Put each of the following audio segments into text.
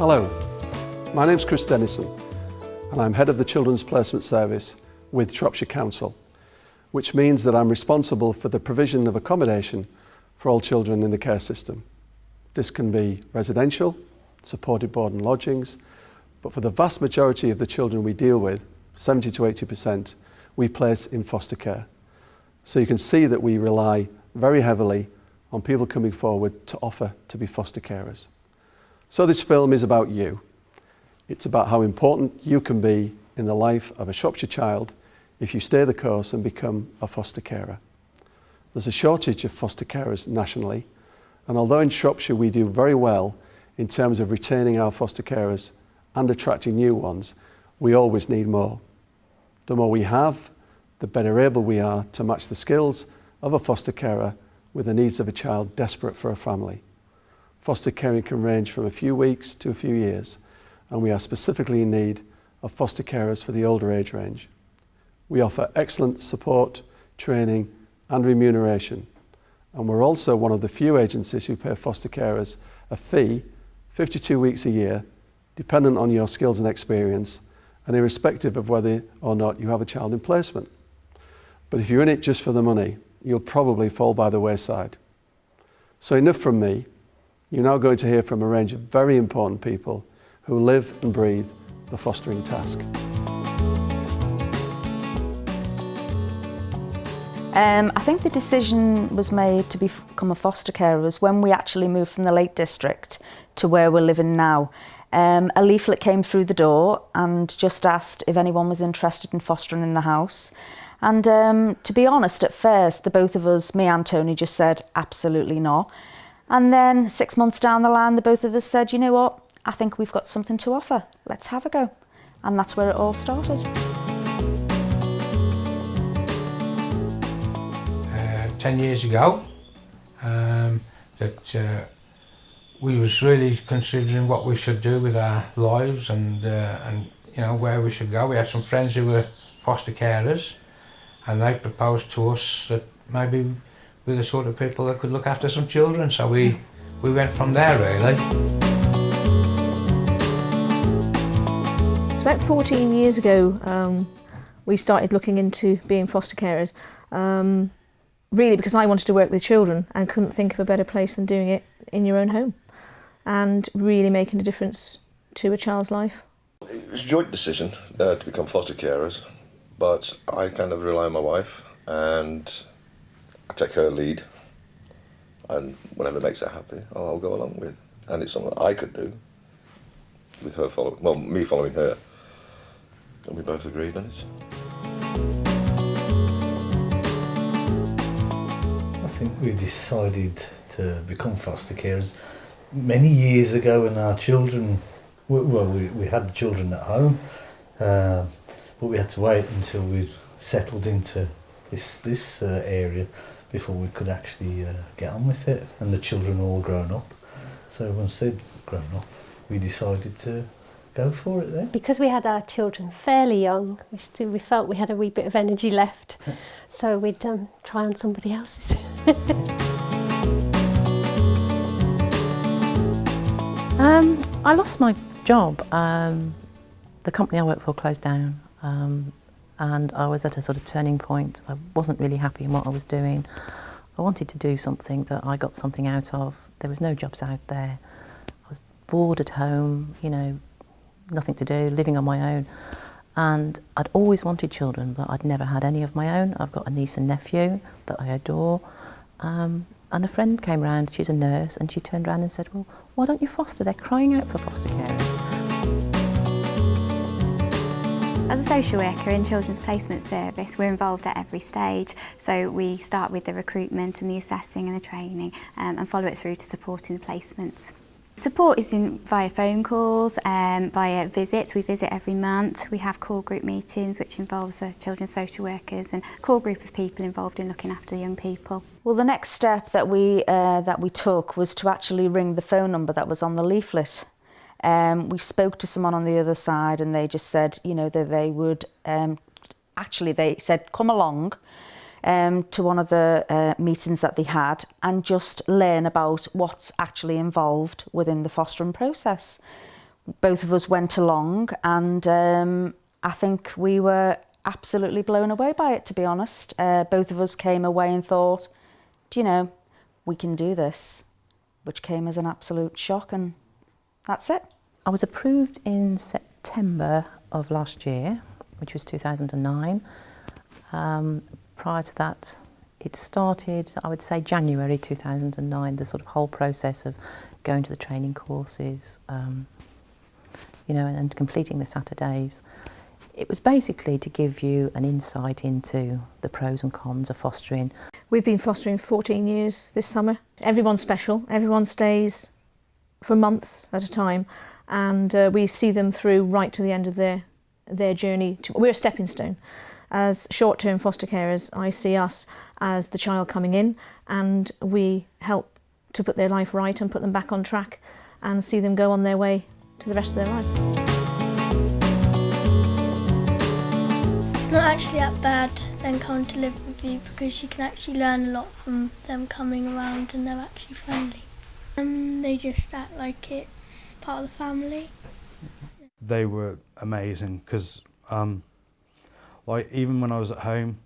Hello, my name's Chris Dennison and I'm Head of the Children's Placement Service with Shropshire Council, which means that I'm responsible for the provision of accommodation for all children in the care system. This can be residential, supported board and lodgings, but for the vast majority of the children we deal with, 70 to 80%, we place in foster care. So you can see that we rely very heavily on people coming forward to offer to be foster carers. So this film is about you. It's about how important you can be in the life of a Shropshire child if you stay the course and become a foster carer. There's a shortage of foster carers nationally, and although in Shropshire we do very well in terms of retaining our foster carers and attracting new ones, we always need more. The more we have, the better able we are to match the skills of a foster carer with the needs of a child desperate for a family. Foster caring can range from a few weeks to a few years, and we are specifically in need of foster carers for the older age range. We offer excellent support, training and remuneration, and we're also one of the few agencies who pay foster carers a fee, 52 weeks a year, dependent on your skills and experience, and irrespective of whether or not you have a child in placement. But if you're in it just for the money, you'll probably fall by the wayside. So enough from me. You're now going to hear from a range of very important people who live and breathe the fostering task. I think the decision was made to become a foster carer was when we actually moved from the Lake District to where we're living now. A leaflet came through the door and just asked if anyone was interested in fostering in the house. And to be honest, at first, the both of us, me and Tony, just said absolutely not. And then 6 months down the line, the both of us said, you know what, I think we've got something to offer. Let's have a go. And that's where it all started. 10 years ago, we was really considering what we should do with our lives and you know where we should go. We had some friends who were foster carers, and they proposed to us that maybe we're the sort of people that could look after some children. So we went from there really. It's about 14 years ago we started looking into being foster carers. Really because I wanted to work with children and couldn't think of a better place than doing it in your own home and really making a difference to a child's life. It was a joint decision to become foster carers, but I kind of rely on my wife and I take her lead, and whatever makes her happy, I'll go along with. And it's something I could do with her following, well, me following her, and we both agreed on it. I think we decided to become foster carers many years ago when our children, we had the children at home, but we had to wait until we settled into this area before we could actually get on with it, and the children were all grown up. So once they'd grown up, we decided to go for it then. Because we had our children fairly young, we felt we had a wee bit of energy left, so we'd try on somebody else's. I lost my job. The company I worked for closed down, and I was at a sort of turning point. I wasn't really happy in what I was doing. I wanted to do something that I got something out of. There was no jobs out there. I was bored at home, you know, nothing to do, living on my own. And I'd always wanted children, but I'd never had any of my own. I've got a niece and nephew that I adore. And a friend came round, she's a nurse, and she turned around and said, well, why don't you foster? They're crying out for foster carers. As a social worker in Children's Placement Service, we're involved at every stage. So we start with the recruitment and the assessing and the training and follow it through to supporting the placements. Support is via phone calls, via visits. We visit every month. We have core group meetings, which involves the children's social workers and a core group of people involved in looking after young people. Well, the next step that we took was to actually ring the phone number that was on the leaflet. We spoke to someone on the other side and they just said, you know, that they would, actually they said, come along to one of the meetings that they had and just learn about what's actually involved within the fostering process. both of us went along, and I think we were absolutely blown away by it, to be honest. Both of us came away and thought, do you know, we can do this, which came as an absolute shock, and that's it. I was approved in September of last year, which was 2009. Prior to that, it started, I would say, January 2009, the sort of whole process of going to the training courses, you know, and completing the Saturdays. It was basically to give you an insight into the pros and cons of fostering. We've been fostering 14 years this summer. Everyone's special. Everyone stays for months at a time, and we see them through right to the end of their journey. We're a stepping stone. As short-term foster carers, I see us as the child coming in, and we help to put their life right and put them back on track and see them go on their way to the rest of their life. It's not actually that bad them coming to live with you, because you can actually learn a lot from them coming around, and they're actually friendly. They just act like it's part of the family. They were amazing, because like, even when I was at home,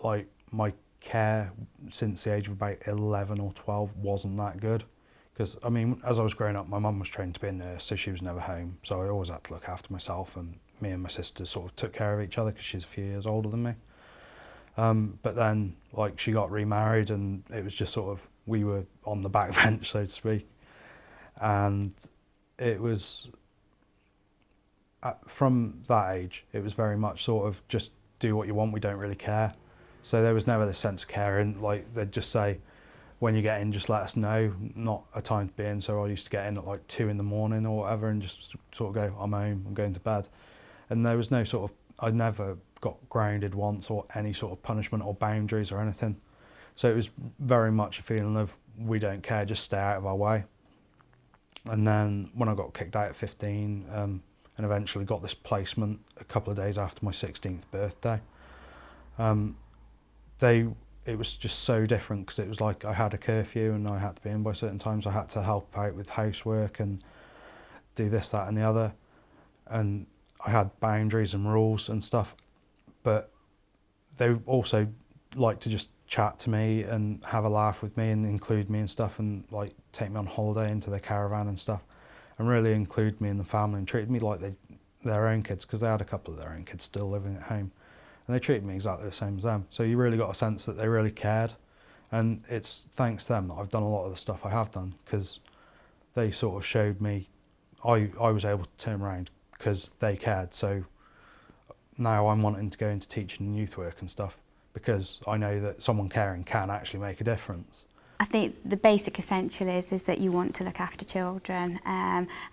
like, my care since the age of about 11 or 12 wasn't that good. Because, I mean, as I was growing up, my mum was trained to be a nurse, so she was never home. So I always had to look after myself, and me and my sister sort of took care of each other because she's a few years older than me. But then, like, she got remarried, and it was just sort of, we were on the back bench, so to speak. And it was, from that age, it was very much sort of just do what you want, we don't really care. So there was never this sense of caring. Like, they'd just say, when you get in, just let us know, not a time to be in. So I used to get in at like 2 in the morning or whatever, and just sort of go, I'm home, I'm going to bed. And there was no sort of, I never got grounded once or any sort of punishment or boundaries or anything. So it was very much a feeling of, we don't care, just stay out of our way. And then when I got kicked out at 15, and eventually got this placement a couple of days after my 16th birthday, it was just so different, because it was like I had a curfew and I had to be in by certain times. I had to help out with housework and do this, that and the other. And I had boundaries and rules and stuff. But they also like to just chat to me and have a laugh with me and include me and stuff, and like take me on holiday into their caravan and stuff, and really include me in the family and treated me like their own kids, because they had a couple of their own kids still living at home. And they treated me exactly the same as them. So you really got a sense that they really cared. And it's thanks to them that I've done a lot of the stuff I have done, because they sort of showed me, I was able to turn around because they cared. So now I'm wanting to go into teaching and youth work and stuff, because I know that someone caring can actually make a difference. I think the basic essential is that you want to look after children.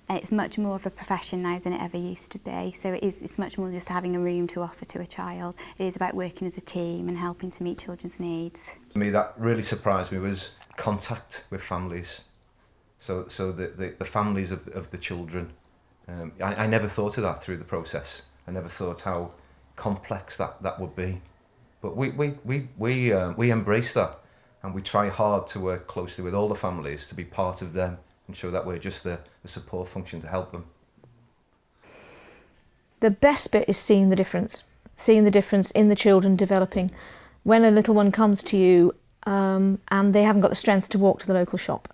It's much more of a profession now than it ever used to be. So it's much more just having a room to offer to a child. It is about working as a team and helping to meet children's needs. To me, that really surprised me was contact with families. So the families of the children. I never thought of that through the process. I never thought how complex that would be. But we embrace that. And we try hard to work closely with all the families to be part of them and show that we're just the support function to help them. The best bit is seeing the difference in the children developing. When a little one comes to you and they haven't got the strength to walk to the local shop,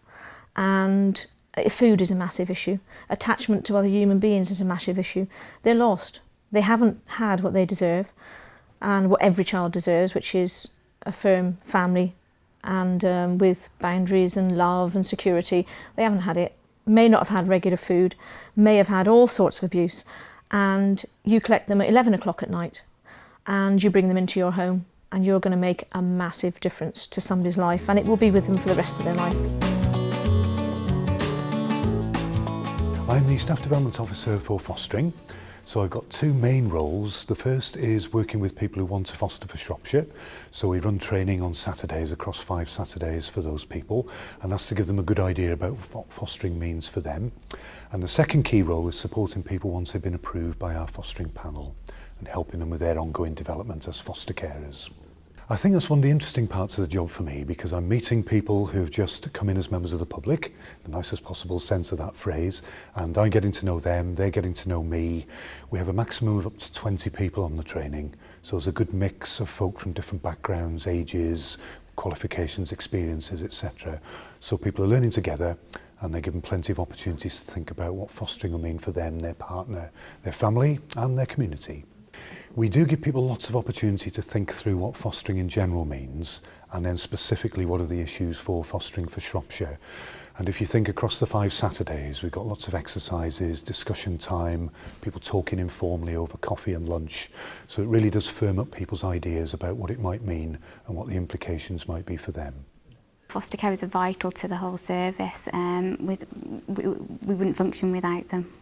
and food is a massive issue, attachment to other human beings is a massive issue, they're lost. They haven't had what they deserve and what every child deserves, which is a firm family, and with boundaries and love and security. They haven't had it, may not have had regular food, may have had all sorts of abuse, and you collect them at 11 o'clock at night and you bring them into your home, and you're going to make a massive difference to somebody's life, and it will be with them for the rest of their life. I'm the Staff Development Officer for fostering. So I've got two main roles. The first is working with people who want to foster for Shropshire. So we run training on Saturdays, across 5 Saturdays for those people, and that's to give them a good idea about what fostering means for them. And the second key role is supporting people once they've been approved by our fostering panel and helping them with their ongoing development as foster carers. I think that's one of the interesting parts of the job for me, because I'm meeting people who've just come in as members of the public, the nicest possible sense of that phrase, and I'm getting to know them, they're getting to know me. We have a maximum of up to 20 people on the training, so there's a good mix of folk from different backgrounds, ages, qualifications, experiences, etc. So people are learning together, and they're given plenty of opportunities to think about what fostering will mean for them, their partner, their family and their community. We do give people lots of opportunity to think through what fostering in general means, and then specifically what are the issues for fostering for Shropshire. And if you think across the 5 Saturdays, we've got lots of exercises, discussion time, people talking informally over coffee and lunch. So it really does firm up people's ideas about what it might mean and what the implications might be for them. Foster carers are vital to the whole service. We wouldn't function without them.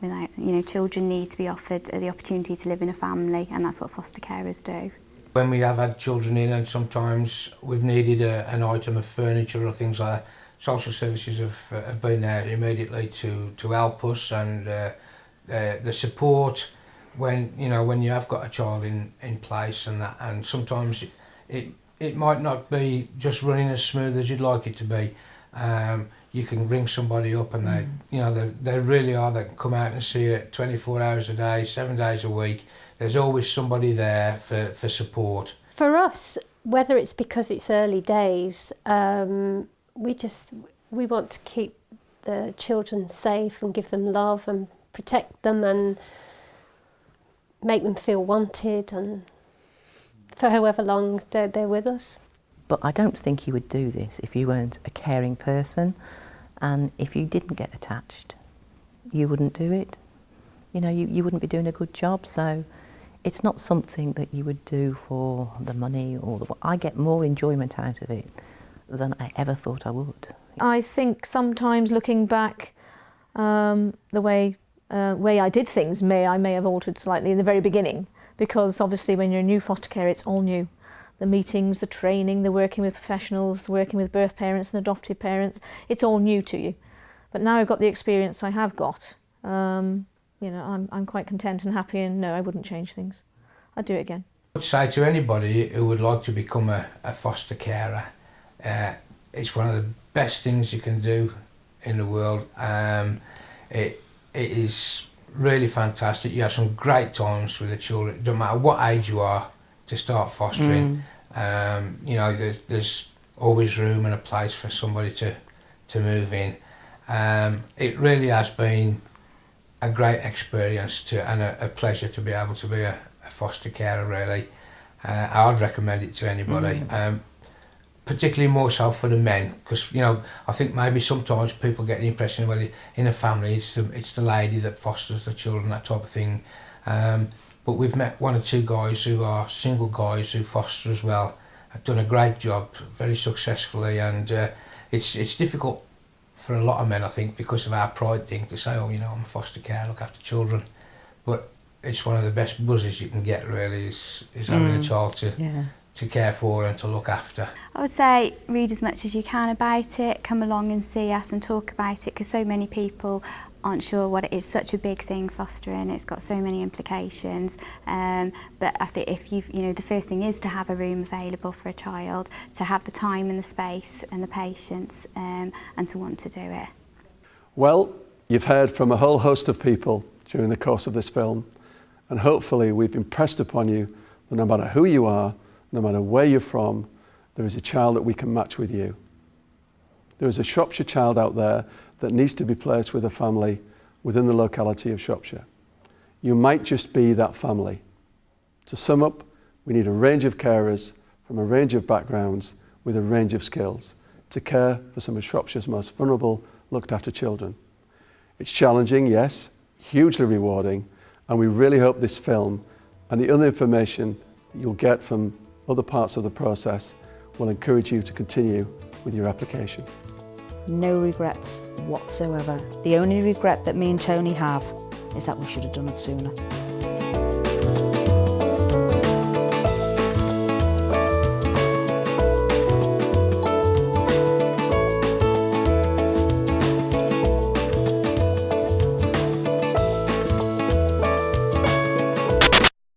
Children need to be offered the opportunity to live in a family, and that's what foster carers do. When we have had children in, and sometimes we've needed an item of furniture or things like that, social services have been there immediately to help us, and the support when you have got a child in place, and sometimes it might not be just running as smooth as you'd like it to be. You can ring somebody up, and they really are. They can come out and see it 24 hours a day, 7 days a week. There's always somebody there for support. For us, whether it's because it's early days, we want to keep the children safe and give them love and protect them and make them feel wanted, and for however long they're with us. But I don't think you would do this if you weren't a caring person, and if you didn't get attached, you wouldn't do it. You wouldn't be doing a good job, so it's not something that you would do for the money I get more enjoyment out of it than I ever thought I would. I think sometimes looking back, the way I did things, I may have altered slightly in the very beginning, because obviously when you're a new foster care, it's all new. The meetings, the training, the working with professionals, working with birth parents and adoptive parents, it's all new to you. But now I've got the experience I have got, I'm quite content and happy, and no, I wouldn't change things. I'd do it again. I would say to anybody who would like to become a foster carer, it's one of the best things you can do in the world. It is really fantastic. You have some great times with the children. It doesn't matter what age you are to start fostering. There's always room and a place for somebody to move in. It really has been a great experience and a pleasure to be able to be a foster carer, really. I'd recommend it to anybody. Particularly more so for the men, because I think maybe sometimes people get the impression, well, in a family it's the lady that fosters the children, that type of thing. But we've met 1 or 2 guys who are single guys who foster as well. Have done a great job, very successfully, and it's difficult for a lot of men, I think, because of our pride thing, to say, I'm a foster care, look after children. But it's one of the best buzzes you can get, really, is having a child to care for and to look after. I would say read as much as you can about it, come along and see us and talk about it, because so many people aren't sure what it is. Such a big thing, fostering, it's got so many implications, but I think if the first thing is to have a room available for a child, to have the time and the space and the patience, and to want to do it. Well, you've heard from a whole host of people during the course of this film, and hopefully we've impressed upon you that no matter who you are, no matter where you're from, there is a child that we can match with you. There is a Shropshire child out there that needs to be placed with a family within the locality of Shropshire. You might just be that family. To sum up, we need a range of carers from a range of backgrounds with a range of skills to care for some of Shropshire's most vulnerable, looked after children. It's challenging, yes, hugely rewarding, and we really hope this film and the other information you'll get from other parts of the process will encourage you to continue with your application. No regrets whatsoever. The only regret that me and Tony have is that we should have done it sooner.